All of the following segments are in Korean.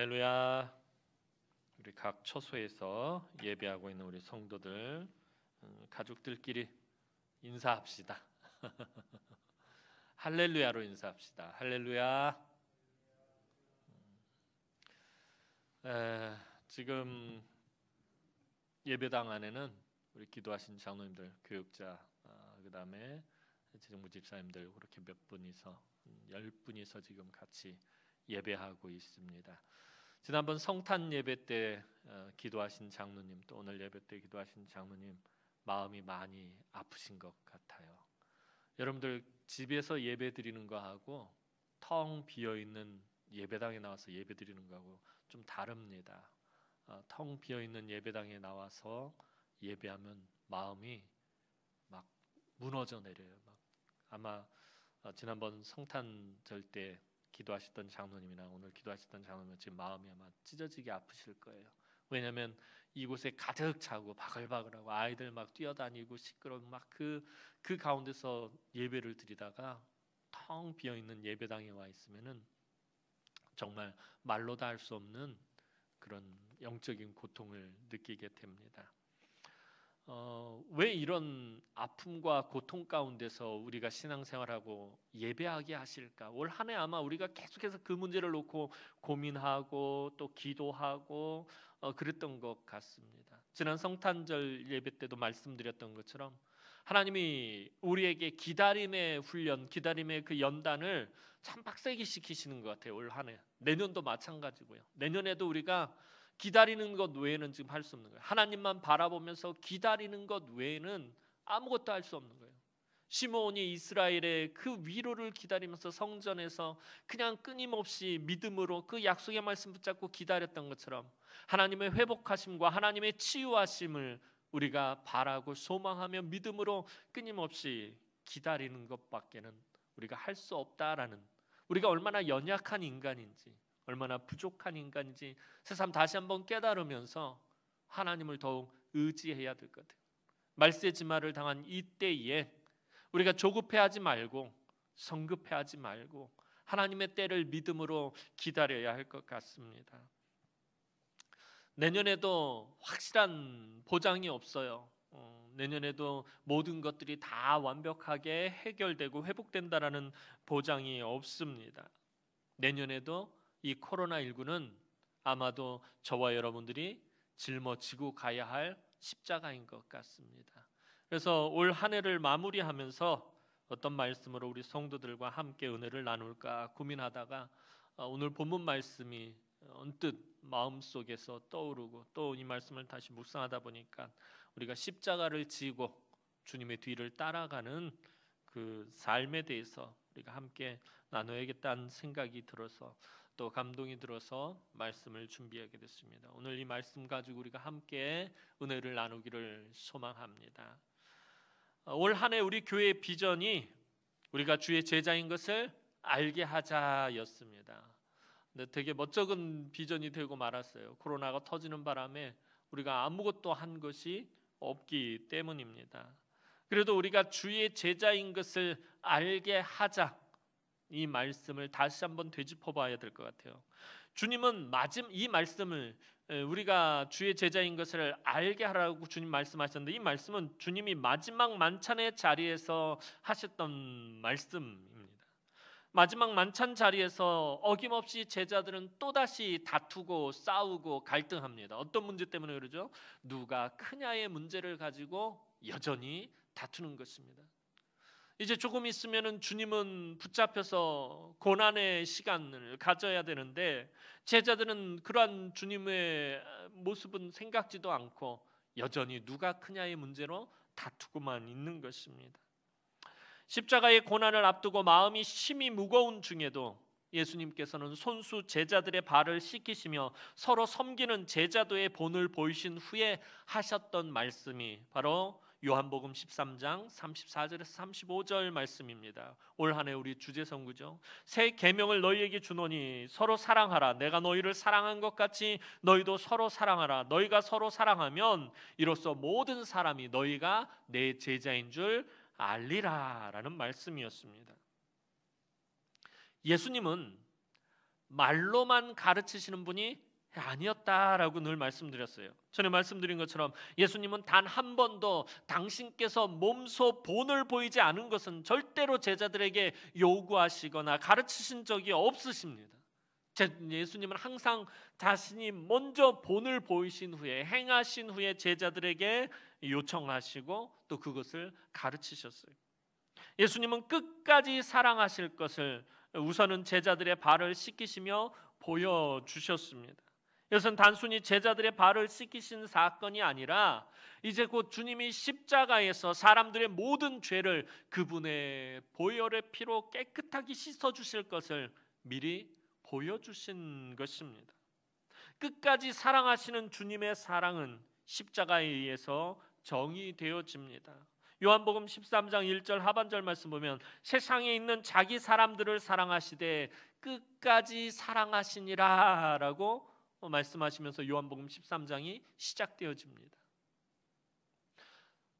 할렐루야. 우리 각 처소에서 예배하고 있는 우리 성도들, 가족들끼리 인사합시다. 할렐루야로 인사합시다. 할렐루야. 지금 예배당 안에는 우리 기도하신 장로님들, 교육자, 그 다음에 재정부 집사님들 그렇게 몇 분이서 10분이서 지금 같이 예배하고 있습니다. 지난번 성탄 예배 때 기도하신 장로님, 또 오늘 예배 때 기도하신 장로님 마음이 많이 아프신 것 같아요. 여러분들 집에서 예배 드리는 거하고 텅 비어 있는 예배당에 나와서 예배 드리는 거하고 좀 다릅니다. 텅 비어 있는 예배당에 나와서 예배하면 마음이 막 무너져 내려요. 아마 지난번 성탄절 때 기도하셨던 장로님이나 오늘 기도하셨던 장로님은 지금 마음이 아마 찢어지게 아프실 거예요. 왜냐하면 이곳에 가득 차고 바글바글하고 아이들 막 뛰어다니고 시끄러운 막 그 가운데서 예배를 드리다가 텅 비어 있는 예배당에 와 있으면은 정말 말로 다 할 수 없는 그런 영적인 고통을 느끼게 됩니다. 왜 이런 아픔과 고통 가운데서 우리가 신앙생활하고 예배하게 하실까? 올 한 해 아마 우리가 계속해서 그 문제를 놓고 고민하고 또 기도하고 그랬던 것 같습니다. 지난 성탄절 예배 때도 말씀드렸던 것처럼 하나님이 우리에게 기다림의 훈련, 기다림의 그 연단을 참 빡세게 시키시는 것 같아요. 올 한 해. 내년도 마찬가지고요. 내년에도 우리가 기다리는 것 외에는 지금 할 수 없는 거예요. 하나님만 바라보면서 기다리는 것 외에는 아무것도 할 수 없는 거예요. 시므온이 이스라엘의 그 위로를 기다리면서 성전에서 그냥 끊임없이 믿음으로 그 약속의 말씀 붙잡고 기다렸던 것처럼 하나님의 회복하심과 하나님의 치유하심을 우리가 바라고 소망하며 믿음으로 끊임없이 기다리는 것밖에는 우리가 할 수 없다라는, 우리가 얼마나 연약한 인간인지, 얼마나 부족한 인간인지 새삼 다시 한번 깨달으면서 하나님을 더욱 의지해야 될 것 같아요. 말세 지마를 당한 이때에 우리가 조급해하지 말고 성급해하지 말고 하나님의 때를 믿음으로 기다려야 할 것 같습니다. 내년에도 확실한 보장이 없어요. 내년에도 모든 것들이 다 완벽하게 해결되고 회복된다라는 보장이 없습니다. 내년에도 이 코로나19는 아마도 저와 여러분들이 짊어지고 가야 할 십자가인 것 같습니다. 그래서 올 한 해를 마무리하면서 어떤 말씀으로 우리 성도들과 함께 은혜를 나눌까 고민하다가 오늘 본문 말씀이 언뜻 마음속에서 떠오르고 또 이 말씀을 다시 묵상하다 보니까 우리가 십자가를 지고 주님의 뒤를 따라가는 그 삶에 대해서 우리가 함께 나눠야겠다는 생각이 들어서 또 감동이 들어서 말씀을 준비하게 됐습니다. 오늘 이 말씀 가지고 우리가 함께 은혜를 나누기를 소망합니다. 올 한 해 우리 교회의 비전이 우리가 주의 제자인 것을 알게 하자였습니다. 근데 되게 멋쩍은 비전이 되고 말았어요. 코로나가 터지는 바람에 우리가 아무것도 한 것이 없기 때문입니다. 그래도 우리가 주의 제자인 것을 알게 하자, 이 말씀을 다시 한번 되짚어 봐야 될 것 같아요. 주님은 이 말씀을 우리가 주의 제자인 것을 알게 하라고 주님 말씀하셨는데 이 말씀은 주님이 마지막 만찬의 자리에서 하셨던 말씀입니다. 마지막 만찬 자리에서 어김없이 제자들은 또다시 다투고 싸우고 갈등합니다. 어떤 문제 때문에 그러죠? 누가 크냐의 문제를 가지고 여전히 다투는 것입니다. 이제 조금 있으면은 주님은 붙잡혀서 고난의 시간을 가져야 되는데 제자들은 그러한 주님의 모습은 생각지도 않고 여전히 누가 크냐의 문제로 다투고만 있는 것입니다. 십자가의 고난을 앞두고 마음이 심히 무거운 중에도 예수님께서는 손수 제자들의 발을 씻기시며 서로 섬기는 제자도의 본을 보이신 후에 하셨던 말씀이 바로 요한복음 13장 34절에서 35절 말씀입니다. 올 한 해 우리 주제 선구죠. 새 계명을 너희에게 주노니 서로 사랑하라. 내가 너희를 사랑한 것 같이 너희도 서로 사랑하라. 너희가 서로 사랑하면 이로써 모든 사람이 너희가 내 제자인 줄 알리라 라는 말씀이었습니다. 예수님은 말로만 가르치시는 분이 아니었다라고 늘 말씀드렸어요. 전에 말씀드린 것처럼 예수님은 단 한 번도 당신께서 몸소 본을 보이지 않은 것은 절대로 제자들에게 요구하시거나 가르치신 적이 없으십니다. 예수님은 항상 자신이 먼저 본을 보이신 후에 행하신 후에 제자들에게 요청하시고 또 그것을 가르치셨어요. 예수님은 끝까지 사랑하실 것을 우선은 제자들의 발을 씻기시며 보여주셨습니다. 이것은 단순히 제자들의 발을 씻기신 사건이 아니라 이제 곧 주님이 십자가에서 사람들의 모든 죄를 그분의 보혈의 피로 깨끗하게 씻어주실 것을 미리 보여주신 것입니다. 끝까지 사랑하시는 주님의 사랑은 십자가에 의해서 정의되어집니다. 요한복음 13장 1절 하반절 말씀 보면 세상에 있는 자기 사람들을 사랑하시되 끝까지 사랑하시니라 라고 말씀하시면서 요한복음 13장이 시작되어집니다.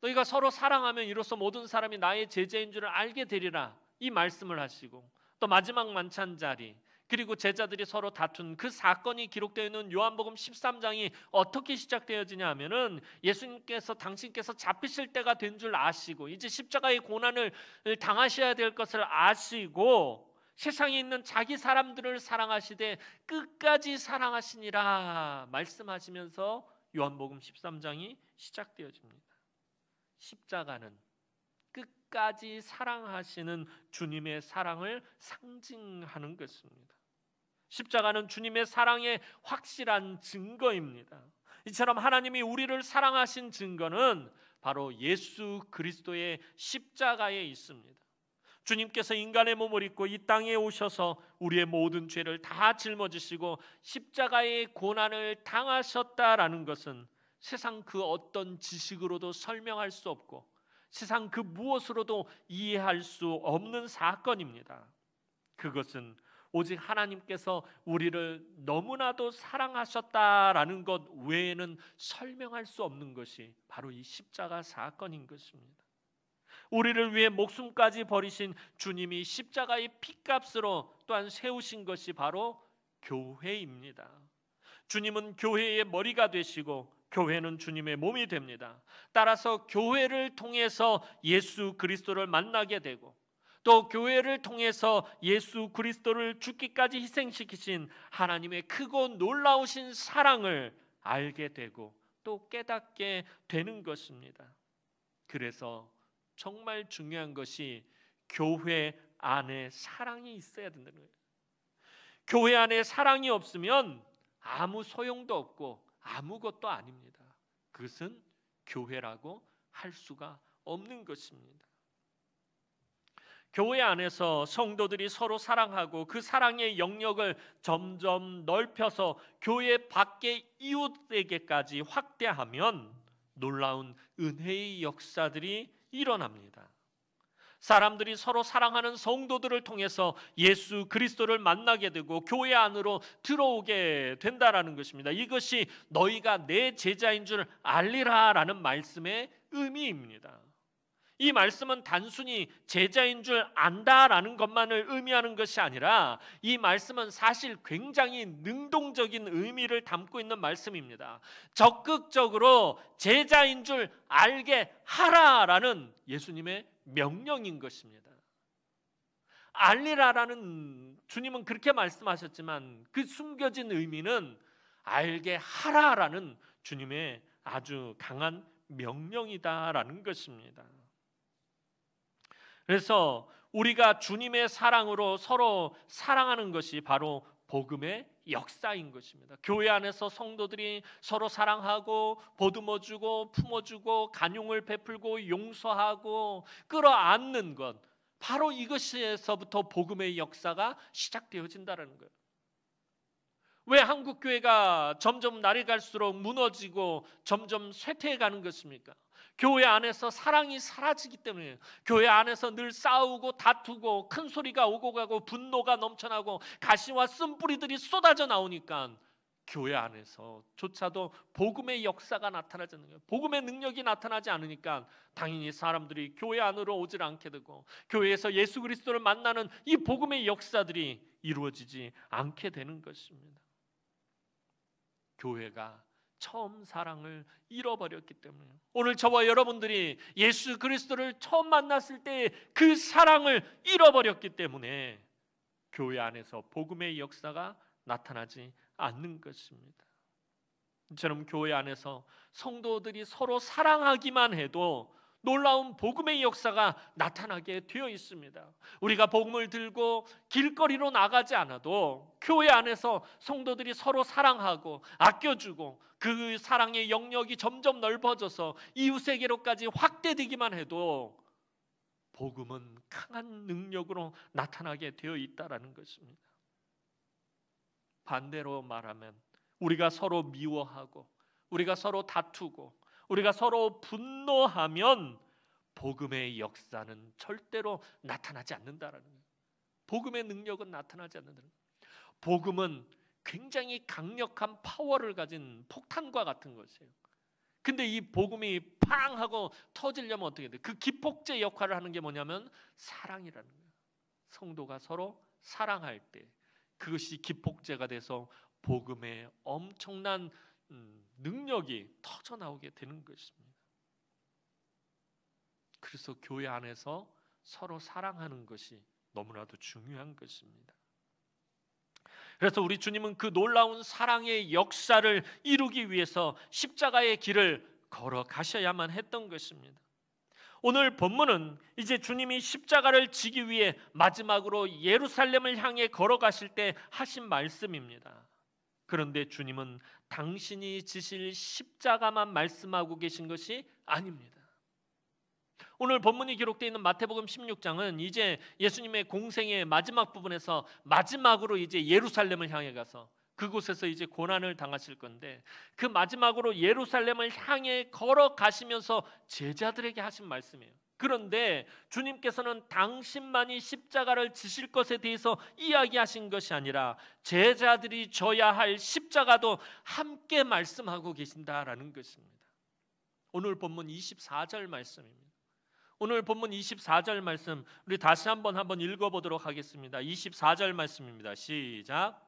너희가 서로 사랑하면 이로써 모든 사람이 나의 제자인 줄을 알게 되리라 이 말씀을 하시고 또 마지막 만찬 자리 그리고 제자들이 서로 다툰 그 사건이 기록되어 있는 요한복음 13장이 어떻게 시작되어지냐 하면은 예수님께서 당신께서 잡히실 때가 된 줄 아시고 이제 십자가의 고난을 당하셔야 될 것을 아시고 세상에 있는 자기 사람들을 사랑하시되 끝까지 사랑하시니라 말씀하시면서 요한복음 13장이 시작되어집니다. 십자가는 끝까지 사랑하시는 주님의 사랑을 상징하는 것입니다. 십자가는 주님의 사랑의 확실한 증거입니다. 이처럼 하나님이 우리를 사랑하신 증거는 바로 예수 그리스도의 십자가에 있습니다. 주님께서 인간의 몸을 입고 이 땅에 오셔서 우리의 모든 죄를 다 짊어지시고 십자가의 고난을 당하셨다라는 것은 세상 그 어떤 지식으로도 설명할 수 없고 세상 그 무엇으로도 이해할 수 없는 사건입니다. 그것은 오직 하나님께서 우리를 너무나도 사랑하셨다라는 것 외에는 설명할 수 없는 것이 바로 이 십자가 사건인 것입니다. 우리를 위해 목숨까지 버리신 주님이 십자가의 피값으로 또한 세우신 것이 바로 교회입니다. 주님은 교회의 머리가 되시고 교회는 주님의 몸이 됩니다. 따라서 교회를 통해서 예수 그리스도를 만나게 되고 또 교회를 통해서 예수 그리스도를 죽기까지 희생시키신 하나님의 크고 놀라우신 사랑을 알게 되고 또 깨닫게 되는 것입니다. 그래서 정말 중요한 것이 교회 안에 사랑이 있어야 된다는 거예요. 교회 안에 사랑이 없으면 아무 소용도 없고 아무것도 아닙니다. 그것은 교회라고 할 수가 없는 것입니다. 교회 안에서 성도들이 서로 사랑하고 그 사랑의 영역을 점점 넓혀서 교회 밖의 이웃에게까지 확대하면 놀라운 은혜의 역사들이 일어납니다. 사람들이 서로 사랑하는 성도들을 통해서 예수 그리스도를 만나게 되고 교회 안으로 들어오게 된다라는 것입니다. 이것이 너희가 내 제자인 줄 알리라라는 말씀의 의미입니다. 이 말씀은 단순히 제자인 줄 안다라는 것만을 의미하는 것이 아니라 이 말씀은 사실 굉장히 능동적인 의미를 담고 있는 말씀입니다. 적극적으로 제자인 줄 알게 하라라는 예수님의 명령인 것입니다. 알리라라는 주님은 그렇게 말씀하셨지만 그 숨겨진 의미는 알게 하라라는 주님의 아주 강한 명령이다라는 것입니다. 그래서 우리가 주님의 사랑으로 서로 사랑하는 것이 바로 복음의 역사인 것입니다. 교회 안에서 성도들이 서로 사랑하고 보듬어주고 품어주고 간용을 베풀고 용서하고 끌어안는 것, 바로 이것에서부터 복음의 역사가 시작되어진다는 거예요. 왜 한국 교회가 점점 날이 갈수록 무너지고 점점 쇠퇴해가는 것입니까? 교회 안에서 사랑이 사라지기 때문이에요. 교회 안에서 늘 싸우고 다투고 큰 소리가 오고 가고 분노가 넘쳐나고 가시와 쓴뿌리들이 쏟아져 나오니까 교회 안에서조차도 복음의 역사가 나타나지 않는 거예요. 복음의 능력이 나타나지 않으니까 당연히 사람들이 교회 안으로 오질 않게 되고 교회에서 예수 그리스도를 만나는 이 복음의 역사들이 이루어지지 않게 되는 것입니다. 교회가 처음 사랑을 잃어버렸기 때문에 오늘 저와 여러분들이 예수 그리스도를 처음 만났을 때 그 사랑을 잃어버렸기 때문에 교회 안에서 복음의 역사가 나타나지 않는 것입니다. 이처럼 교회 안에서 성도들이 서로 사랑하기만 해도 놀라운 복음의 역사가 나타나게 되어 있습니다. 우리가 복음을 들고 길거리로 나가지 않아도 교회 안에서 성도들이 서로 사랑하고 아껴주고 그 사랑의 영역이 점점 넓어져서 이웃에게로까지 확대되기만 해도 복음은 강한 능력으로 나타나게 되어 있다는 것입니다. 반대로 말하면 우리가 서로 미워하고 우리가 서로 다투고 우리가 서로 분노하면 복음의 역사는 절대로 나타나지 않는다라는 거예요. 복음의 능력은 나타나지 않는다는 거예요. 복음은 굉장히 강력한 파워를 가진 폭탄과 같은 것이에요. 근데 이 복음이 팡 하고 터지려면 어떻게 돼요? 그 기폭제 역할을 하는 게 뭐냐면 사랑이라는 거예요. 성도가 서로 사랑할 때 그것이 기폭제가 돼서 복음의 엄청난 능력이 터져나오게 되는 것입니다. 그래서 교회 안에서 서로 사랑하는 것이 너무나도 중요한 것입니다. 그래서 우리 주님은 그 놀라운 사랑의 역사를 이루기 위해서 십자가의 길을 걸어가셔야만 했던 것입니다. 오늘 본문은 이제 주님이 십자가를 지기 위해 마지막으로 예루살렘을 향해 걸어가실 때 하신 말씀입니다. 그런데 주님은 당신이 지실 십자가만 말씀하고 계신 것이 아닙니다. 오늘 본문이 기록되어 있는 마태복음 16장은 이제 예수님의 공생의 마지막 부분에서 마지막으로 이제 예루살렘을 향해 가서 그곳에서 이제 고난을 당하실 건데 그 마지막으로 예루살렘을 향해 걸어가시면서 제자들에게 하신 말씀이에요. 그런데 주님께서는 당신만이 십자가를 지실 것에 대해서 이야기하신 것이 아니라 제자들이 져야 할 십자가도 함께 말씀하고 계신다라는 것입니다. 오늘 본문 24절 말씀입니다. 오늘 본문 24절 말씀 우리 다시 한번 읽어보도록 하겠습니다. 24절 말씀입니다. 시작.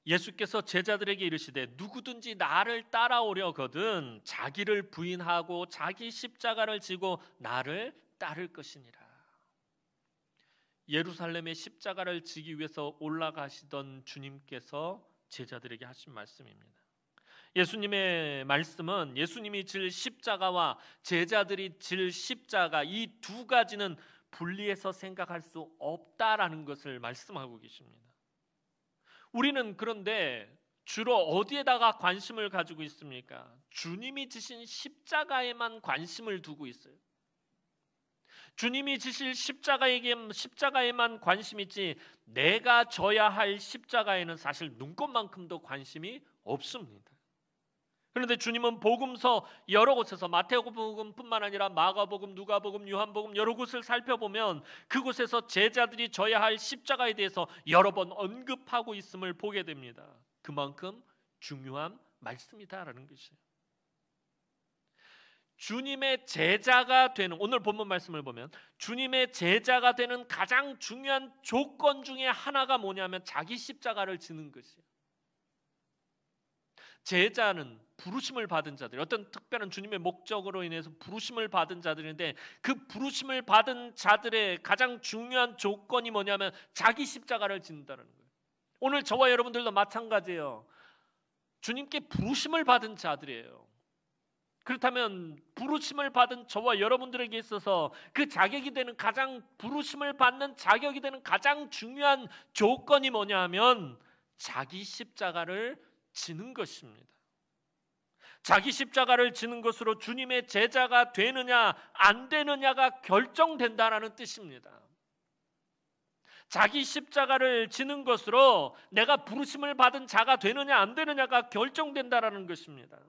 예수께서 제자들에게 이르시되 누구든지 나를 따라오려거든 자기를 부인하고 자기 십자가를 지고 나를 따를 것이니라. 예루살렘의 십자가를 지기 위해서 올라가시던 주님께서 제자들에게 하신 말씀입니다. 예수님의 말씀은 예수님이 질 십자가와 제자들이 질 십자가 이 두 가지는 분리해서 생각할 수 없다라는 것을 말씀하고 계십니다. 우리는 그런데 주로 어디에다가 관심을 가지고 있습니까? 주님이 지신 십자가에만 관심을 두고 있어요. 주님이 지실 십자가에만 관심 있지 내가 져야 할 십자가에는 사실 눈꽃만큼도 관심이 없습니다. 그런데 주님은 복음서 여러 곳에서 마태복음뿐만 아니라 마가복음, 누가복음, 요한복음 여러 곳을 살펴보면 그곳에서 제자들이 져야 할 십자가에 대해서 여러 번 언급하고 있음을 보게 됩니다. 그만큼 중요한 말씀이다라는 것이에요. 주님의 제자가 되는 오늘 본문 말씀을 보면 주님의 제자가 되는 가장 중요한 조건 중에 하나가 뭐냐면 자기 십자가를 지는 것이에요. 제자는 부르심을 받은 자들, 어떤 특별한 주님의 목적으로 인해서 부르심을 받은 자들인데 그 부르심을 받은 자들의 가장 중요한 조건이 뭐냐면 자기 십자가를 짓는다는 거예요. 오늘 저와 여러분들도 마찬가지예요. 주님께 부르심을 받은 자들이에요. 그렇다면 부르심을 받은 저와 여러분들에게 있어서 그 자격이 되는 가장 부르심을 받는 자격이 되는 가장 중요한 조건이 뭐냐 하면 자기 십자가를 지는 것입니다. 자기 십자가를 지는 것으로 주님의 제자가 되느냐 안 되느냐가 결정된다라는 뜻입니다. 자기 십자가를 지는 것으로 내가 부르심을 받은 자가 되느냐 안 되느냐가 결정된다라는 것입니다.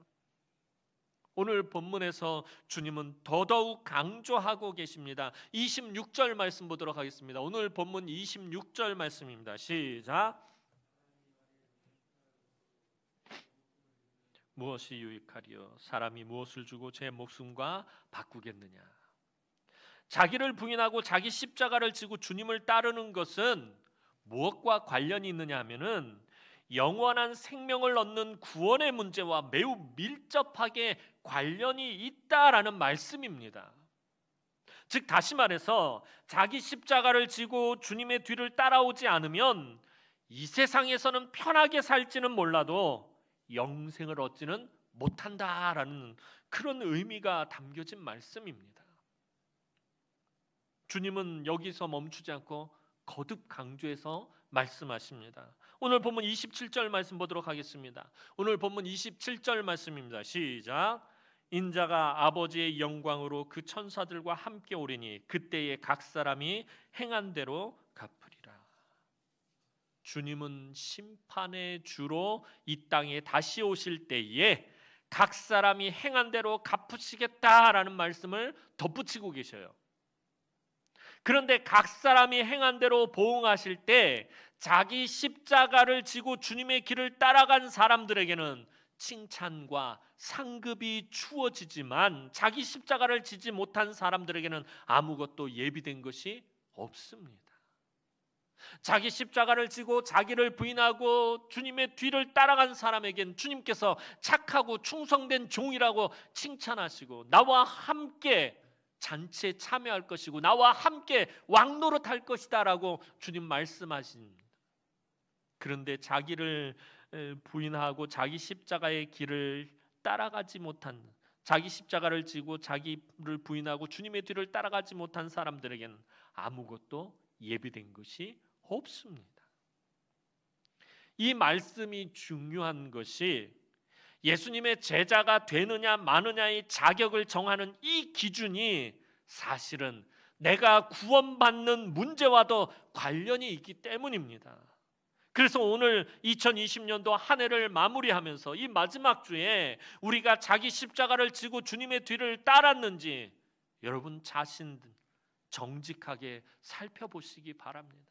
오늘 본문에서 주님은 더더욱 강조하고 계십니다. 26절 말씀 보도록 하겠습니다. 오늘 본문 26절 말씀입니다. 시작. 무엇이 유익하리요? 사람이 무엇을 주고 제 목숨과 바꾸겠느냐? 자기를 부인하고 자기 십자가를 지고 주님을 따르는 것은 무엇과 관련이 있느냐 하면은 영원한 생명을 얻는 구원의 문제와 매우 밀접하게 관련이 있다라는 말씀입니다. 즉 다시 말해서 자기 십자가를 지고 주님의 뒤를 따라오지 않으면 이 세상에서는 편하게 살지는 몰라도 영생을 얻지는 못한다라는 그런 의미가 담겨진 말씀입니다. 주님은 여기서 멈추지 않고 거듭 강조해서 말씀하십니다. 오늘 본문 27절 말씀 보도록 하겠습니다. 오늘 본문 27절 말씀입니다. 시작. 인자가 아버지의 영광으로 그 천사들과 함께 오리니 그때에 각 사람이 행한 대로 갚으리라. 주님은 심판의 주로 이 땅에 다시 오실 때에 각 사람이 행한 대로 갚으시겠다라는 말씀을 덧붙이고 계셔요. 그런데 각 사람이 행한 대로 보응하실 때 자기 십자가를 지고 주님의 길을 따라간 사람들에게는 칭찬과 상급이 주어지지만 자기 십자가를 지지 못한 사람들에게는 아무것도 예비된 것이 없습니다. 자기 십자가를 지고 자기를 부인하고 주님의 뒤를 따라간 사람에겐 주님께서 착하고 충성된 종이라고 칭찬하시고 나와 함께 잔치에 참여할 것이고 나와 함께 왕노릇할 것이다 라고 주님 말씀하십니다. 그런데 자기를 부인하고 자기 십자가의 길을 따라가지 못한, 자기 십자가를 지고 자기를 부인하고 주님의 뒤를 따라가지 못한 사람들에게는 아무것도 예비된 것이 없습니다. 이 말씀이 중요한 것이 예수님의 제자가 되느냐 마느냐의 자격을 정하는 이 기준이 사실은 내가 구원받는 문제와도 관련이 있기 때문입니다. 그래서 오늘 2020년도 한 해를 마무리하면서 이 마지막 주에 우리가 자기 십자가를 지고 주님의 뒤를 따랐는지 여러분 자신 정직하게 살펴보시기 바랍니다.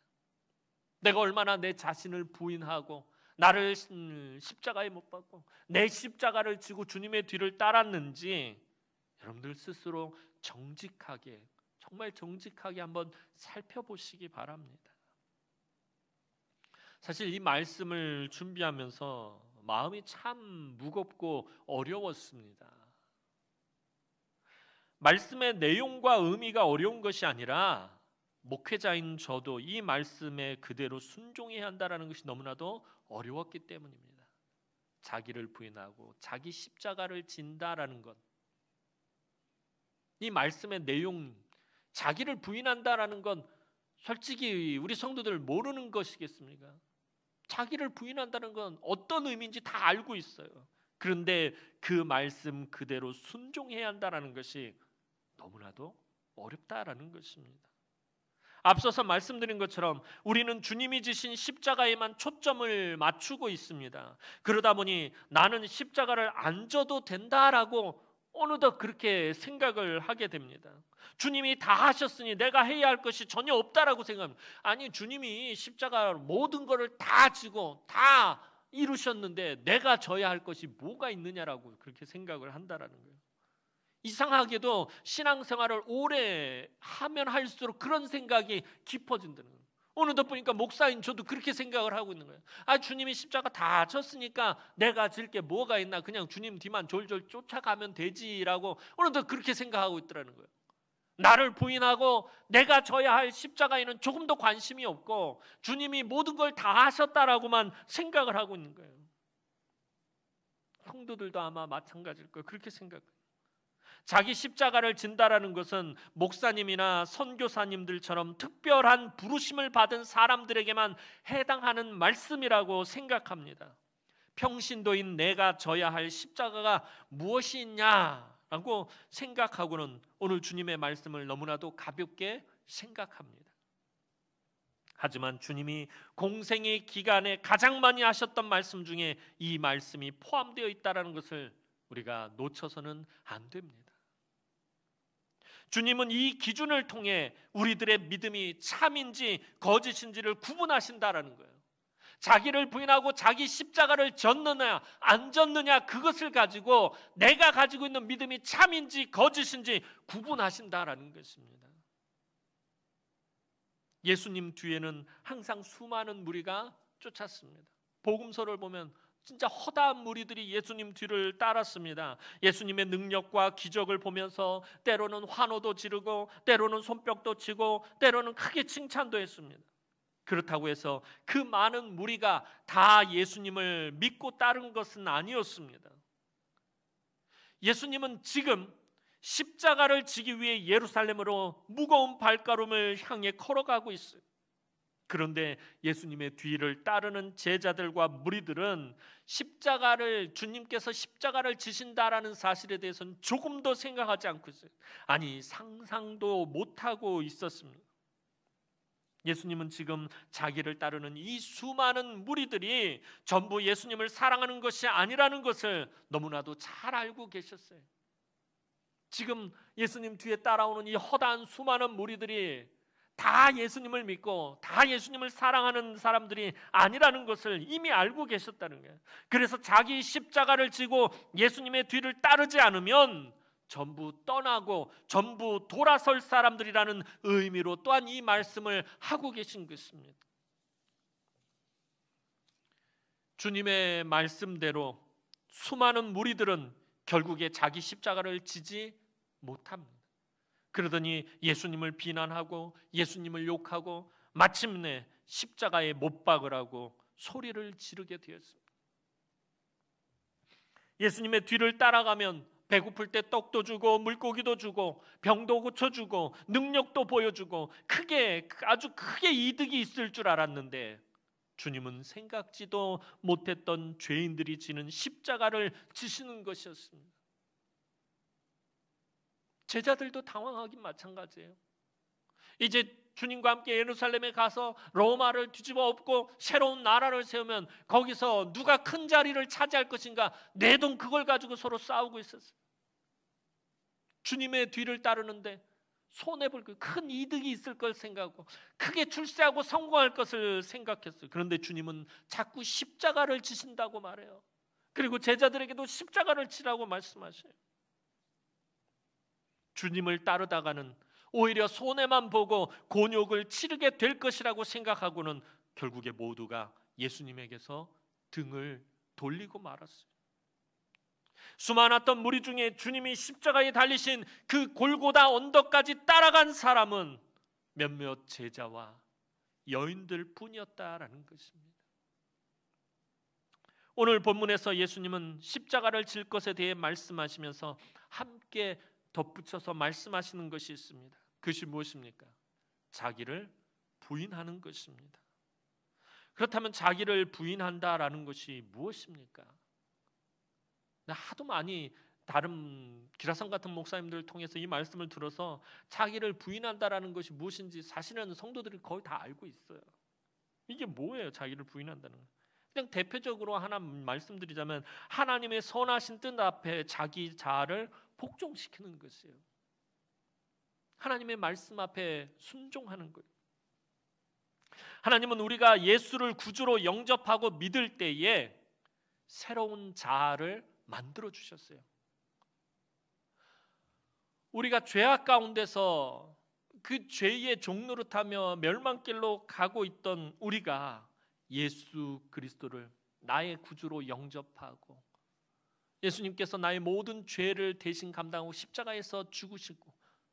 내가 얼마나 내 자신을 부인하고 나를 십자가에 못 박고 내 십자가를 지고 주님의 뒤를 따랐는지 여러분들 스스로 정직하게, 정말 정직하게 한번 살펴보시기 바랍니다. 사실 이 말씀을 준비하면서 마음이 참 무겁고 어려웠습니다. 말씀의 내용과 의미가 어려운 것이 아니라 목회자인 저도 이 말씀에 그대로 순종해야 한다는 것이 너무나도 어려웠기 때문입니다. 자기를 부인하고 자기 십자가를 진다라는 것, 이 말씀의 내용, 자기를 부인한다라는 건 솔직히 우리 성도들 모르는 것이겠습니까? 자기를 부인한다는 건 어떤 의미인지 다 알고 있어요. 그런데 그 말씀 그대로 순종해야 한다는 것이 너무나도 어렵다라는 것입니다. 앞서서 말씀드린 것처럼 우리는 주님이 지신 십자가에만 초점을 맞추고 있습니다. 그러다 보니 나는 십자가를 안 져도 된다라고 어느덧 그렇게 생각을 하게 됩니다. 주님이 다 하셨으니 내가 해야 할 것이 전혀 없다라고 생각합니다. 아니, 주님이 십자가 모든 것을 다 지고 다 이루셨는데 내가 져야 할 것이 뭐가 있느냐라고 그렇게 생각을 한다라는 거예요. 이상하게도 신앙생활을 오래 하면 할수록 그런 생각이 깊어진다는 거예요. 어느덧 보니까 목사인 저도 그렇게 생각을 하고 있는 거예요. 아, 주님이 십자가 다 쳤으니까 내가 질 게 뭐가 있나, 그냥 주님 뒤만 졸졸 쫓아가면 되지라고 어느덧 그렇게 생각하고 있더라는 거예요. 나를 부인하고 내가 져야 할 십자가에는 조금도 관심이 없고 주님이 모든 걸 다 하셨다라고만 생각을 하고 있는 거예요. 성도들도 아마 마찬가지일 거예요. 그렇게 생각해요. 자기 십자가를 진다라는 것은 목사님이나 선교사님들처럼 특별한 부르심을 받은 사람들에게만 해당하는 말씀이라고 생각합니다. 평신도인 내가 져야 할 십자가가 무엇이 있냐라고 생각하고는 오늘 주님의 말씀을 너무나도 가볍게 생각합니다. 하지만 주님이 공생의 기간에 가장 많이 하셨던 말씀 중에 이 말씀이 포함되어 있다는 것을 우리가 놓쳐서는 안 됩니다. 주님은 이 기준을 통해 우리들의 믿음이 참인지 거짓인지를 구분하신다라는 거예요. 자기를 부인하고 자기 십자가를 졌느냐 안 졌느냐, 그것을 가지고 내가 가지고 있는 믿음이 참인지 거짓인지 구분하신다라는 것입니다. 예수님 뒤에는 항상 수많은 무리가 쫓았습니다. 복음서를 보면 진짜 허다한 무리들이 예수님 뒤를 따랐습니다. 예수님의 능력과 기적을 보면서 때로는 환호도 지르고 때로는 손뼉도 치고 때로는 크게 칭찬도 했습니다. 그렇다고 해서 그 많은 무리가 다 예수님을 믿고 따른 것은 아니었습니다. 예수님은 지금 십자가를 지기 위해 예루살렘으로 무거운 발걸음을 향해 걸어가고 있어요. 그런데 예수님의 뒤를 따르는 제자들과 무리들은 주님께서 십자가를 지신다라는 사실에 대해서는 조금도 생각하지 않고 있어요. 아니, 상상도 못하고 있었습니다. 예수님은 지금 자기를 따르는 이 수많은 무리들이 전부 예수님을 사랑하는 것이 아니라는 것을 너무나도 잘 알고 계셨어요. 지금 예수님 뒤에 따라오는 이 허다한 수많은 무리들이 다 예수님을 믿고 다 예수님을 사랑하는 사람들이 아니라는 것을 이미 알고 계셨다는 거예요. 그래서 자기 십자가를 지고 예수님의 뒤를 따르지 않으면 전부 떠나고 전부 돌아설 사람들이라는 의미로 또한 이 말씀을 하고 계신 것입니다. 주님의 말씀대로 수많은 무리들은 결국에 자기 십자가를 지지 못합니다. 그러더니 예수님을 비난하고 예수님을 욕하고 마침내 십자가에 못 박으라고 소리를 지르게 되었습니다. 예수님의 뒤를 따라가면 배고플 때 떡도 주고 물고기도 주고 병도 고쳐주고 능력도 보여주고 아주 크게 이득이 있을 줄 알았는데 주님은 생각지도 못했던 죄인들이 지는 십자가를 지시는 것이었습니다. 제자들도 당황하긴 마찬가지예요. 이제 주님과 함께 예루살렘에 가서 로마를 뒤집어 엎고 새로운 나라를 세우면 거기서 누가 큰 자리를 차지할 것인가, 내 돈 그걸 가지고 서로 싸우고 있었어요. 주님의 뒤를 따르는데 손해볼 큰 이득이 있을 걸 생각하고 크게 출세하고 성공할 것을 생각했어요. 그런데 주님은 자꾸 십자가를 지신다고 말해요. 그리고 제자들에게도 십자가를 지라고 말씀하셔요. 주님을 따르다가는 오히려 손해만 보고 곤욕을 치르게 될 것이라고 생각하고는 결국에 모두가 예수님에게서 등을 돌리고 말았어요. 수많았던 무리 중에 주님이 십자가에 달리신 그 골고다 언덕까지 따라간 사람은 몇몇 제자와 여인들 뿐이었다라는 것입니다. 오늘 본문에서 예수님은 십자가를 질 것에 대해 말씀하시면서 함께 덧붙여서 말씀하시는 것이 있습니다. 그것이 무엇입니까? 자기를 부인하는 것입니다. 그렇다면 자기를 부인한다라는 것이 무엇입니까? 하도 많이 다른 기라성 같은 목사님들을 통해서 이 말씀을 들어서 자기를 부인한다라는 것이 무엇인지 사실은 성도들이 거의 다 알고 있어요. 이게 뭐예요? 자기를 부인한다는 거. 그냥 대표적으로 하나 말씀드리자면 하나님의 선하신 뜻 앞에 자기 자아를 복종시키는 것이에요. 하나님의 말씀 앞에 순종하는 거예요. 하나님은 우리가 예수를 구주로 영접하고 믿을 때에 새로운 자아를 만들어 주셨어요. 우리가 죄악 가운데서 그 죄의 종노릇하며 멸망길로 가고 있던 우리가 예수 그리스도를 나의 구주로 영접하고 예수님께서 나의 모든 죄를 대신 감당하고 십자가에서 죽으시고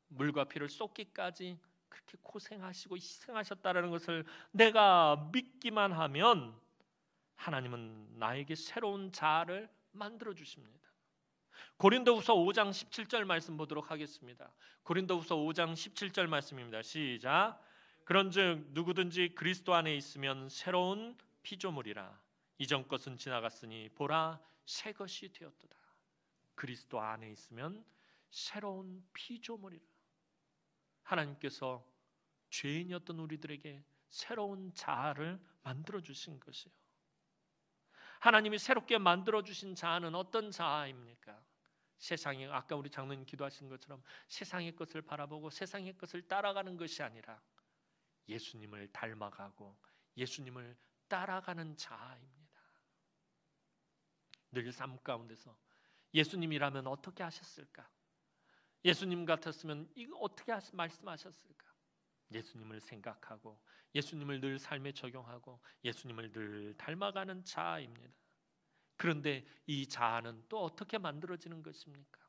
물과 피를 쏟기까지 그렇게 고생하시고 희생하셨다는 것을 내가 믿기만 하면 하나님은 나에게 새로운 자아를 만들어 주십니다. 고린도후서 5장 17절 말씀 보도록 하겠습니다. 고린도후서 5장 17절 말씀입니다. 시작. 그런즉 누구든지 그리스도 안에 있으면 새로운 피조물이라. 이전 것은 지나갔으니 보라 새 것이 되었도다. 그리스도 안에 있으면 새로운 피조물이라. 하나님께서 죄인이었던 우리들에게 새로운 자아를 만들어 주신 것이에요. 하나님이 새롭게 만들어 주신 자아는 어떤 자아입니까? 세상에 아까 우리 장로님 기도하신 것처럼 세상의 것을 바라보고 세상의 것을 따라가는 것이 아니라 예수님을 닮아가고 예수님을 따라가는 자입니다. 늘 삶 가운데서 예수님이라면 어떻게 하셨을까? 예수님 같았으면 이거 어떻게 말씀하셨을까? 예수님을 생각하고 예수님을 늘 삶에 적용하고 예수님을 늘 닮아가는 자입니다. 그런데 이 자아는 또 어떻게 만들어지는 것입니까?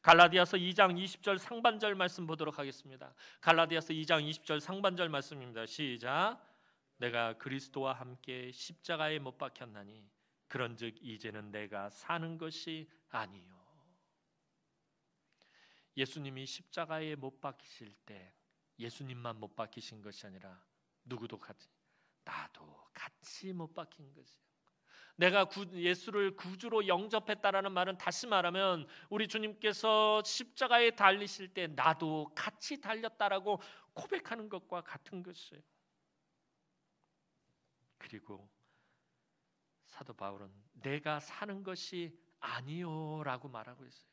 갈라디아서 2장 20절 상반절 말씀 보도록 하겠습니다. 갈라디아서 2장 20절 상반절 말씀입니다. 시작. 내가 그리스도와 함께 십자가에 못 박혔나니 그런즉 이제는 내가 사는 것이 아니요. 예수님이 십자가에 못 박히실 때 예수님만 못 박히신 것이 아니라 누구도 같이 나도 같이 못 박힌 것이에요. 내가 예수를 구주로 영접했다라는 말은 다시 말하면 우리 주님께서 십자가에 달리실 때 나도 같이 달렸다라고 고백하는 것과 같은 것이에요. 그리고 사도 바울은 내가 사는 것이 아니요라고 말하고 있어요.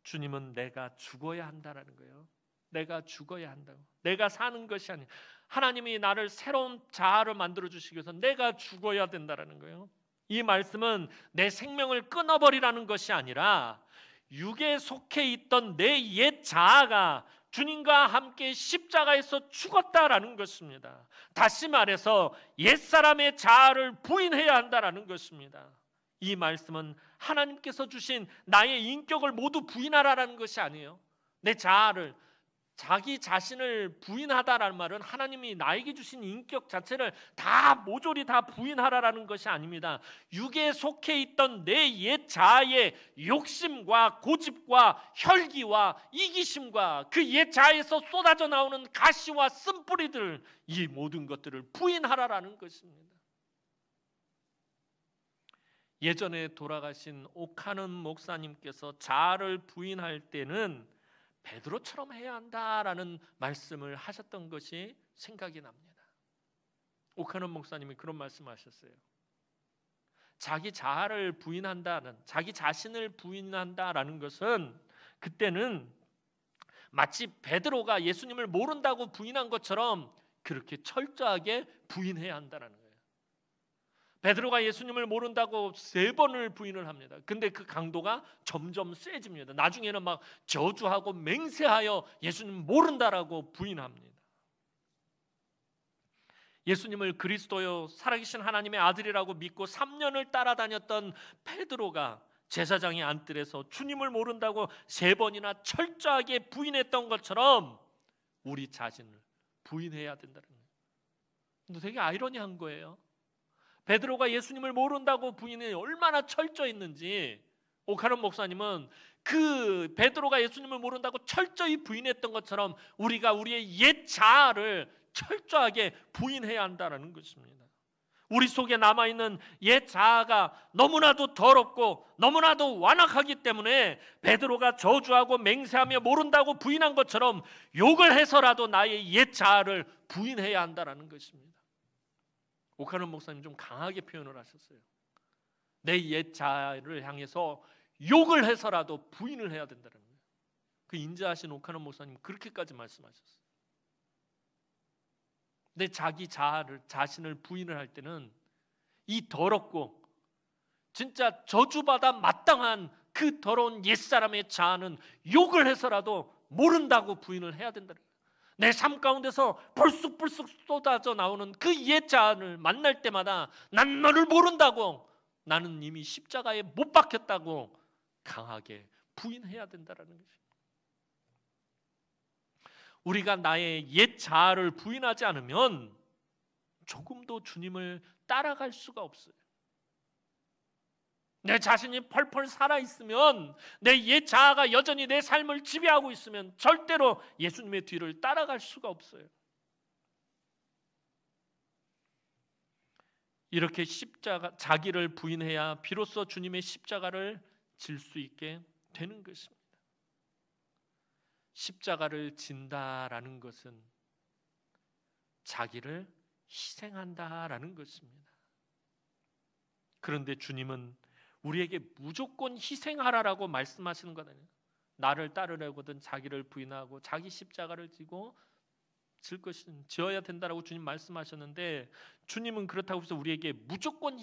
주님은 내가 죽어야 한다라는 거예요. 내가 죽어야 한다고. 내가 사는 것이 아니에요. 하나님이 나를 새로운 자아를 만들어 주시기 위해서 내가 죽어야 된다라는 거예요. 이 말씀은 내 생명을 끊어버리라는 것이 아니라 육에 속해 있던 내 옛 자아가 주님과 함께 십자가에서 죽었다라는 것입니다. 다시 말해서 옛사람의 자아를 부인해야 한다라는 것입니다. 이 말씀은 하나님께서 주신 나의 인격을 모두 부인하라라는 것이 아니에요. 내 자아를 자기 자신을 부인하다라는 말은 하나님이 나에게 주신 인격 자체를 다 모조리 다 부인하라라는 것이 아닙니다. 육에 속해 있던 내 옛 자아의 욕심과 고집과 혈기와 이기심과 그 옛 자아에서 쏟아져 나오는 가시와 쓴뿌리들, 이 모든 것들을 부인하라라는 것입니다. 예전에 돌아가신 오카는 목사님께서 자아를 부인할 때는 베드로처럼 해야 한다라는 말씀을 하셨던 것이 생각이 납니다. 오카는 목사님이 그런 말씀하셨어요. 자기 자아를 부인한다는, 자기 자신을 부인한다라는 것은 그때는 마치 베드로가 예수님을 모른다고 부인한 것처럼 그렇게 철저하게 부인해야 한다는 거예요. 베드로가 예수님을 모른다고 3번을 부인을 합니다. 근데 그 강도가 점점 세집니다. 나중에는 막 저주하고 맹세하여 예수님 모른다라고 부인합니다. 예수님을 그리스도요 살아계신 하나님의 아들이라고 믿고 3년을 따라다녔던 베드로가 제사장의 안뜰에서 주님을 모른다고 3번이나 철저하게 부인했던 것처럼 우리 자신을 부인해야 된다는 거예요. 근데 되게 아이러니한 거예요. 베드로가 예수님을 모른다고 부인이 얼마나 철저했는지 오카는 목사님은 그 베드로가 예수님을 모른다고 철저히 부인했던 것처럼 우리가 우리의 옛 자아를 철저하게 부인해야 한다는 것입니다. 우리 속에 남아있는 옛 자아가 너무나도 더럽고 너무나도 완악하기 때문에 베드로가 저주하고 맹세하며 모른다고 부인한 것처럼 욕을 해서라도 나의 옛 자아를 부인해야 한다는 것입니다. 오카는 목사님 좀 강하게 표현을 하셨어요. 내 옛 자아를 향해서 욕을 해서라도 부인을 해야 된다는 거예요. 그 인자하신 오카는 목사님 그렇게까지 말씀하셨어요. 내 자기 자신을 부인을 할 때는 이 더럽고 진짜 저주받아 마땅한 그 더러운 옛사람의 자아는 욕을 해서라도 모른다고 부인을 해야 된다는 거예요. 내 삶 가운데서 불쑥불쑥 쏟아져 나오는 그 옛 자아를 만날 때마다 난 너를 모른다고, 나는 이미 십자가에 못 박혔다고 강하게 부인해야 된다는 것입니다. 우리가 나의 옛 자아를 부인하지 않으면 조금도 주님을 따라갈 수가 없어요. 내 자신이 펄펄 살아있으면, 내 옛 자아가 여전히 내 삶을 지배하고 있으면 절대로 예수님의 뒤를 따라갈 수가 없어요. 이렇게 자기를 부인해야 비로소 주님의 십자가를 질 수 있게 되는 것입니다. 십자가를 진다라는 것은 자기를 희생한다라는 것입니다. 그런데 주님은 우리에게 무조건 희생하라라고 말씀하시는 것 아니에요. 나를 따르려거든 자기를 부인하고 자기 십자가를 지고 지어야 된다라고 주님 말씀하셨는데, 주님은 그렇다고 해서 우리에게 무조건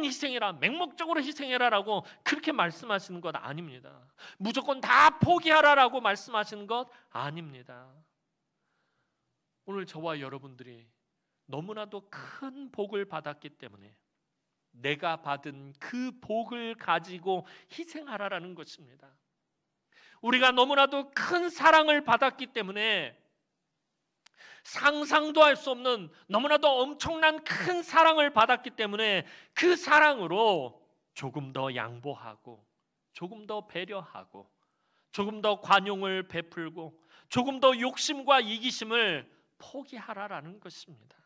희생해라, 맹목적으로 희생해라라고 그렇게 말씀하시는 것 아닙니다. 무조건 다 포기하라라고 말씀하시는 것 아닙니다. 오늘 저와 여러분들이 너무나도 큰 복을 받았기 때문에 내가 받은 그 복을 가지고 희생하라라는 것입니다. 우리가 너무나도 큰 사랑을 받았기 때문에 상상도 할 수 없는 너무나도 엄청난 큰 사랑을 받았기 때문에 그 사랑으로 조금 더 양보하고, 조금 더 배려하고, 조금 더 관용을 베풀고, 조금 더 욕심과 이기심을 포기하라라는 것입니다.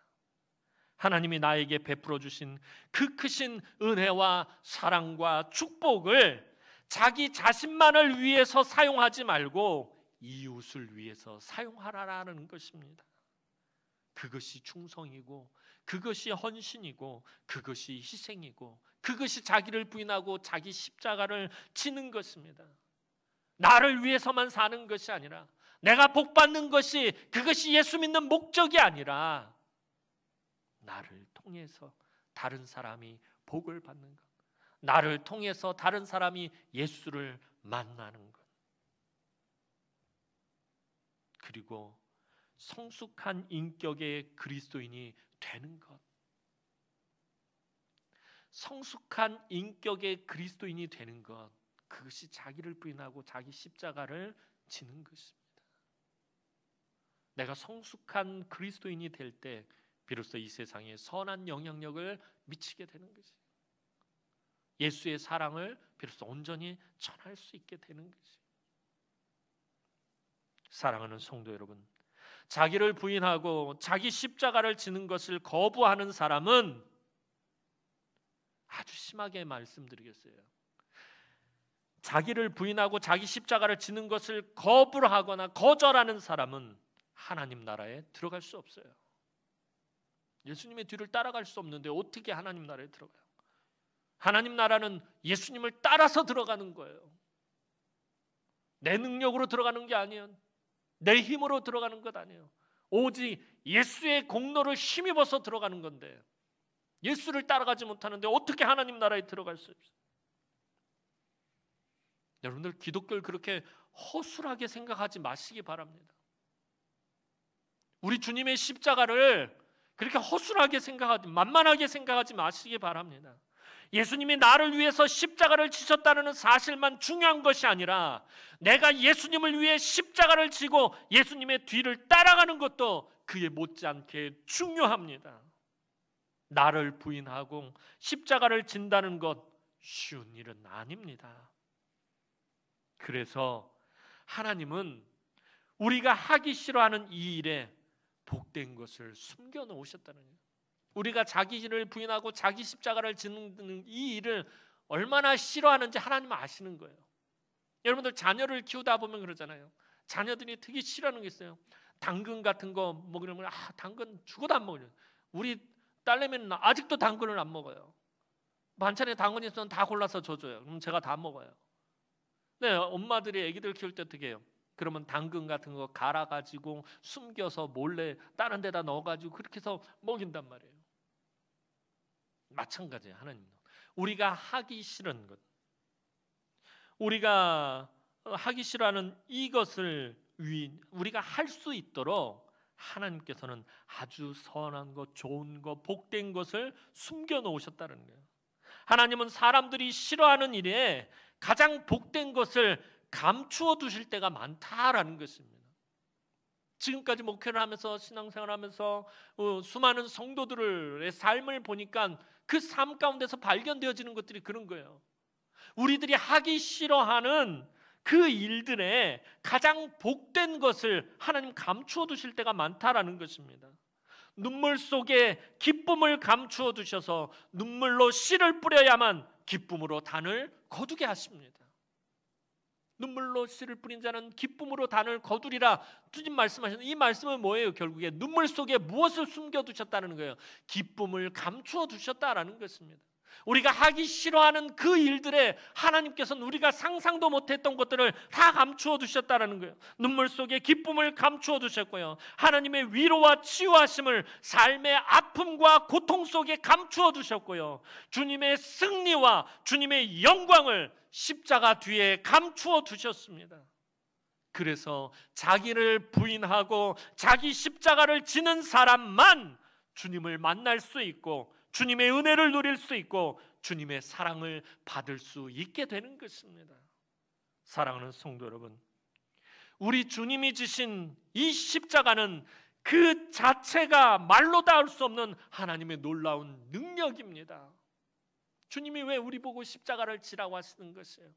하나님이 나에게 베풀어 주신 그 크신 은혜와 사랑과 축복을 자기 자신만을 위해서 사용하지 말고 이웃을 위해서 사용하라라는 것입니다. 그것이 충성이고, 그것이 헌신이고, 그것이 희생이고, 그것이 자기를 부인하고 자기 십자가를 지는 것입니다. 나를 위해서만 사는 것이 아니라, 내가 복받는 것이, 그것이 예수 믿는 목적이 아니라 나를 통해서 다른 사람이 복을 받는 것, 나를 통해서 다른 사람이 예수를 만나는 것, 그리고 성숙한 인격의 그리스도인이 되는 것, 성숙한 인격의 그리스도인이 되는 것, 그것이 자기를 부인하고 자기 십자가를 지는 것입니다. 내가 성숙한 그리스도인이 될 때 비로소 이 세상에 선한 영향력을 미치게 되는 것이에요. 예수의 사랑을 비로소 온전히 전할 수 있게 되는 것이에요. 사랑하는 성도 여러분, 자기를 부인하고 자기 십자가를 지는 것을 거부하는 사람은, 아주 심하게 말씀드리겠어요, 자기를 부인하고 자기 십자가를 지는 것을 거부를 하거나 거절하는 사람은 하나님 나라에 들어갈 수 없어요. 예수님의 뒤를 따라갈 수 없는데 어떻게 하나님 나라에 들어가요? 하나님 나라는 예수님을 따라서 들어가는 거예요. 내 능력으로 들어가는 게 아니에요. 내 힘으로 들어가는 것 아니에요. 오직 예수의 공로를 힘입어서 들어가는 건데, 예수를 따라가지 못하는데 어떻게 하나님 나라에 들어갈 수 있어요? 여러분들, 기독교를 그렇게 허술하게 생각하지 마시기 바랍니다. 우리 주님의 십자가를 그렇게 허술하게 생각하지, 만만하게 생각하지 마시기 바랍니다. 예수님이 나를 위해서 십자가를 지셨다는 사실만 중요한 것이 아니라, 내가 예수님을 위해 십자가를 지고 예수님의 뒤를 따라가는 것도 그에 못지않게 중요합니다. 나를 부인하고 십자가를 진다는 것 쉬운 일은 아닙니다. 그래서 하나님은 우리가 하기 싫어하는 이 일에 복된 것을 숨겨 놓으셨다는 거예요. 우리가 자기를 부인하고 자기 십자가를 지는 이 일을 얼마나 싫어하는지 하나님은 아시는 거예요. 여러분들 자녀를 키우다 보면 그러잖아요. 자녀들이 되게 싫어하는 게 있어요. 당근 같은 거 먹으면 당근 죽어도 안 먹어요. 우리 딸내미는 아직도 당근을 안 먹어요. 반찬에 당근이 있으면 다 골라서 줘줘요. 그럼 제가 다 먹어요. 네, 엄마들이 아기들 키울 때 어떻게 해요? 그러면 당근 같은 거 갈아가지고 숨겨서 몰래 다른 데다 넣어가지고 그렇게 해서 먹인단 말이에요. 마찬가지예요. 하나님도 우리가 하기 싫은 것, 우리가 하기 싫어하는 이것을 우리가 할 수 있도록 하나님께서는 아주 선한 것, 좋은 것, 복된 것을 숨겨 놓으셨다는 거예요. 하나님은 사람들이 싫어하는 일에 가장 복된 것을 감추어 두실 때가 많다라는 것입니다. 지금까지 목회를 하면서 신앙생활을 하면서 수많은 성도들의 삶을 보니까 그 삶 가운데서 발견되어지는 것들이 그런 거예요. 우리들이 하기 싫어하는 그 일들에 가장 복된 것을 하나님 감추어 두실 때가 많다라는 것입니다. 눈물 속에 기쁨을 감추어 두셔서 눈물로 씨를 뿌려야만 기쁨으로 단을 거두게 하십니다. 눈물로 씨를 뿌린 자는 기쁨으로 단을 거두리라 주님 말씀하셨는데, 이 말씀은 뭐예요? 결국에 눈물 속에 무엇을 숨겨두셨다는 거예요? 기쁨을 감추어 두셨다라는 것입니다. 우리가 하기 싫어하는 그 일들에 하나님께서는 우리가 상상도 못했던 것들을 다 감추어 두셨다는 거예요. 눈물 속에 기쁨을 감추어 두셨고요, 하나님의 위로와 치유하심을 삶의 아픔과 고통 속에 감추어 두셨고요, 주님의 승리와 주님의 영광을 십자가 뒤에 감추어 두셨습니다. 그래서 자기를 부인하고 자기 십자가를 지는 사람만 주님을 만날 수 있고 주님의 은혜를 누릴 수 있고 주님의 사랑을 받을 수 있게 되는 것입니다. 사랑하는 성도 여러분, 우리 주님이 지신 이 십자가는 그 자체가 말로 닿을 수 없는 하나님의 놀라운 능력입니다. 주님이 왜 우리 보고 십자가를 지라고 하시는 것이에요?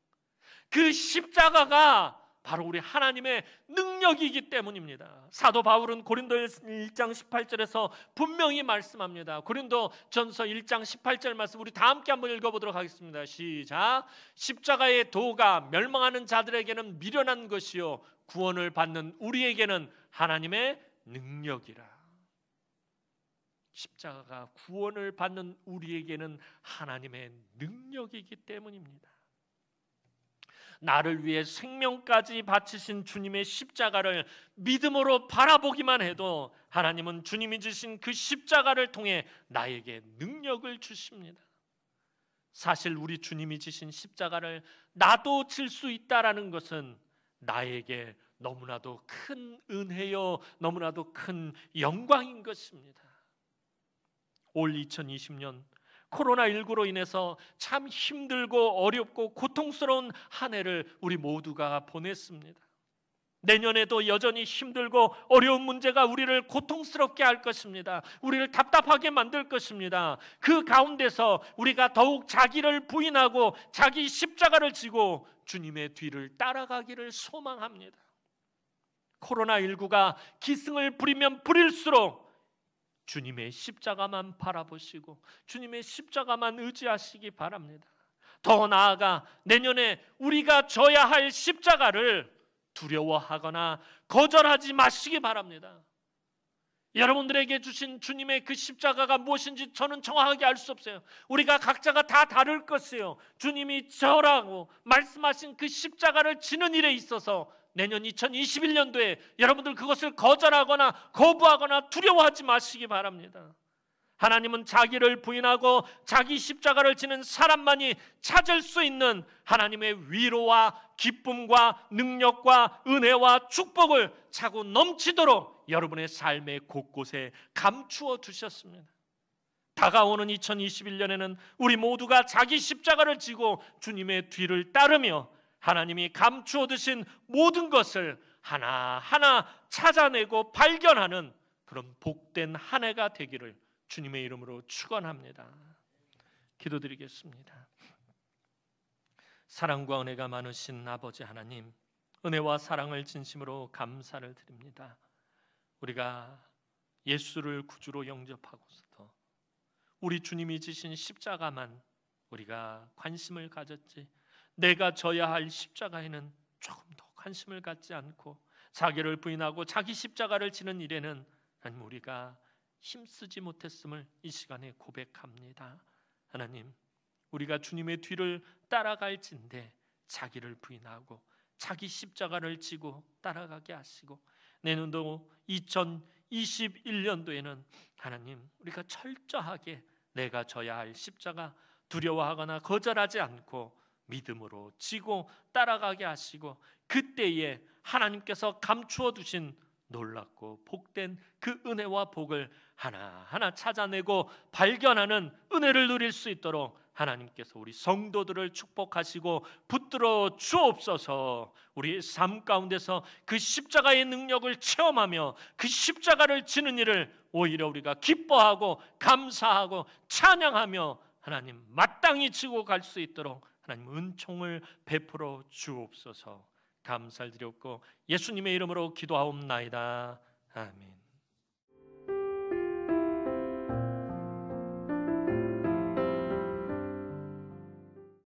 그 십자가가 바로 우리 하나님의 능력이기 때문입니다. 사도 바울은 고린도 1장 18절에서 분명히 말씀합니다. 고린도전서 1장 18절 말씀 우리 다 함께 한번 읽어보도록 하겠습니다. 시작. 십자가의 도가 멸망하는 자들에게는 미련한 것이요 구원을 받는 우리에게는 하나님의 능력이라. 십자가가 구원을 받는 우리에게는 하나님의 능력이기 때문입니다. 나를 위해 생명까지 바치신 주님의 십자가를 믿음으로 바라보기만 해도 하나님은 주님이 지신 그 십자가를 통해 나에게 능력을 주십니다. 사실 우리 주님이 지신 십자가를 나도 질 수 있다라는 것은 나에게 너무나도 큰 은혜요, 너무나도 큰 영광인 것입니다. 올 2020년 코로나19로 인해서 참 힘들고 어렵고 고통스러운 한 해를 우리 모두가 보냈습니다. 내년에도 여전히 힘들고 어려운 문제가 우리를 고통스럽게 할 것입니다. 우리를 답답하게 만들 것입니다. 그 가운데서 우리가 더욱 자기를 부인하고 자기 십자가를 지고 주님의 뒤를 따라가기를 소망합니다. 코로나19가 기승을 부리면 부릴수록 주님의 십자가만 바라보시고 주님의 십자가만 의지하시기 바랍니다. 더 나아가 내년에 우리가 져야 할 십자가를 두려워하거나 거절하지 마시기 바랍니다. 여러분들에게 주신 주님의 그 십자가가 무엇인지 저는 정확하게 알 수 없어요. 우리가 각자가 다 다를 것이에요. 주님이 저라고 말씀하신 그 십자가를 지는 일에 있어서 내년 2021년도에 여러분들 그것을 거절하거나 거부하거나 두려워하지 마시기 바랍니다. 하나님은 자기를 부인하고 자기 십자가를 지는 사람만이 찾을 수 있는 하나님의 위로와 기쁨과 능력과 은혜와 축복을 차고 넘치도록 여러분의 삶의 곳곳에 감추어 두셨습니다. 다가오는 2021년에는 우리 모두가 자기 십자가를 지고 주님의 뒤를 따르며 하나님이 감추어 두신 모든 것을 하나하나 찾아내고 발견하는 그런 복된 한 해가 되기를 주님의 이름으로 축원합니다. 기도드리겠습니다. 사랑과 은혜가 많으신 아버지 하나님, 은혜와 사랑을 진심으로 감사를 드립니다. 우리가 예수를 구주로 영접하고서도 우리 주님이 지신 십자가만 우리가 관심을 가졌지, 내가 져야 할 십자가에는 조금 더 관심을 갖지 않고 자기를 부인하고 자기 십자가를 지는 일에는 하나님 우리가 힘쓰지 못했음을 이 시간에 고백합니다. 하나님, 우리가 주님의 뒤를 따라갈진대 자기를 부인하고 자기 십자가를 지고 따라가게 하시고 내년도 2021년도에는 하나님 우리가 철저하게 내가 져야 할 십자가 두려워하거나 거절하지 않고 믿음으로 지고 따라가게 하시고 그때에 하나님께서 감추어 두신 놀랍고 복된 그 은혜와 복을 하나하나 찾아내고 발견하는 은혜를 누릴 수 있도록 하나님께서 우리 성도들을 축복하시고 붙들어 주옵소서. 우리의 삶 가운데서 그 십자가의 능력을 체험하며 그 십자가를 지는 일을 오히려 우리가 기뻐하고 감사하고 찬양하며 하나님 마땅히 지고 갈 수 있도록 하나님 은총을 베풀어 주옵소서. 감사를 드렸고 예수님의 이름으로 기도하옵나이다. 아멘.